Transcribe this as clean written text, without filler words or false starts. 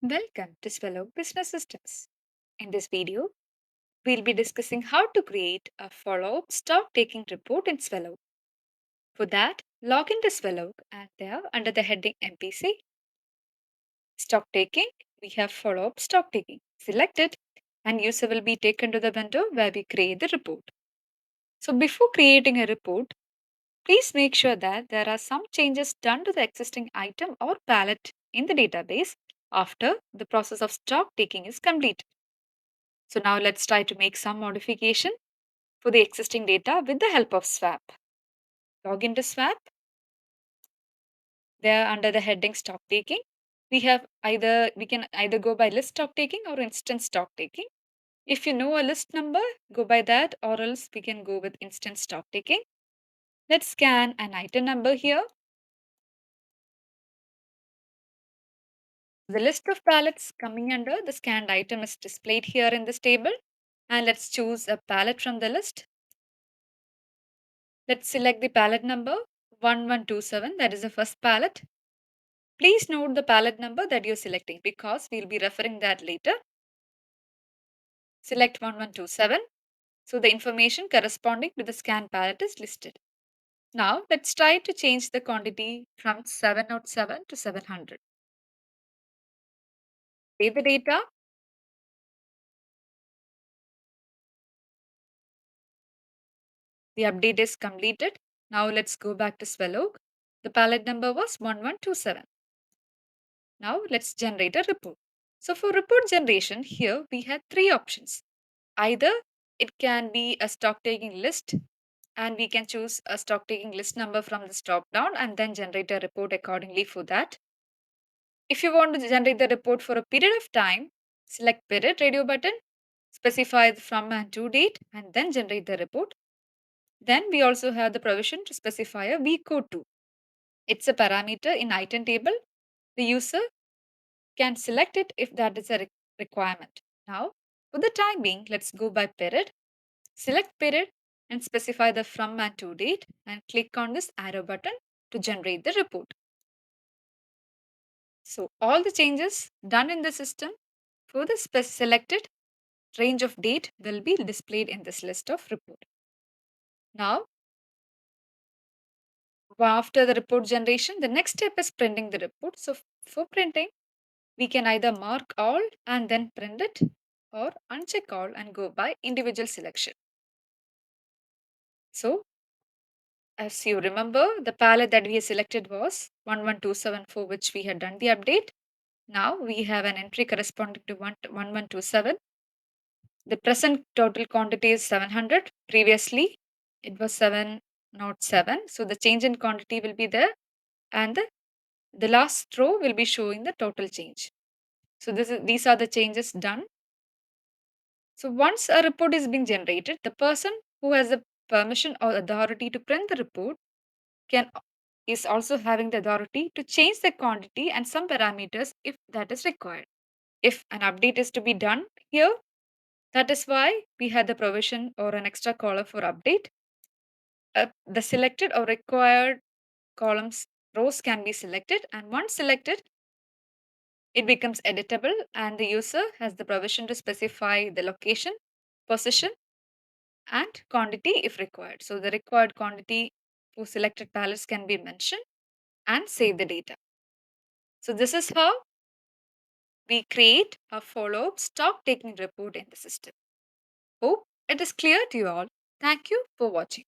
Welcome to Swelog Business Systems. In this video, we'll be discussing how to create a follow-up stock taking report in Swelog. For that, log into Swelog and there under the heading MPC stock taking, we have follow-up stock taking. Select it and user will be taken to the window where we create the report. So before creating a report, please make sure that there are some changes done to the existing item or pallet in the database after the process of stock taking is complete. So now let's try to make some modification for the existing data with the help of swap. Log into swap. There under the heading stock taking, we can either go by list stock taking or instant stock taking. If you know a list number, go by that or else we can go with instant stock taking. Let's scan an item number here. The list of pallets coming under the scanned item is displayed here in this table. And let's choose a pallet from the list. Let's select the pallet number 1127, that is the first pallet. Please note the pallet number that you're selecting because we'll be referring that later. Select 1127. So the information corresponding to the scan pallet is listed. Now let's try to change the quantity from 707 to 700. Save the data. The update is completed. Now let's go back to Swelog. The pallet number was 1127. Now let's generate a report. So for report generation, here we have three options. Either it can be a stock taking list and we can choose a stock taking list number from the drop down and then generate a report accordingly for that. If you want to generate the report for a period of time, select period radio button, specify the from and to date and then generate the report. Then we also have the provision to specify a week code too. It's a parameter in item table. The user can select it if that is a requirement. Now, for the time being, let's go by period. Select period and specify the from and to date and click on this arrow button to generate the report. So all the changes done in the system for the selected range of date will be displayed in this list of report. Now, after the report generation, the next step is printing the report. So for printing, we can either mark all and then print it or uncheck all and go by individual selection. So as you remember, the palette that we had selected was 11274 for which we had done the update. Now we have an entry corresponding to 1127. The present total quantity is 700. Previously, it was 707. So the change in quantity will be there and the last row will be showing the total change. So these are the changes done. So once a report is being generated, the person who has the permission or authority to print the report can is also having the authority to change the quantity and some parameters if that is required. If an update is to be done here, that is why we had the provision or an extra column for update. The selected or required columns rows can be selected and once selected, it becomes editable and the user has the provision to specify the location, position and quantity if required. So the required quantity for selected pallets can be mentioned and save the data. So this is how we create a follow-up stock taking report in the system. Hope it is clear to you all. Thank you for watching.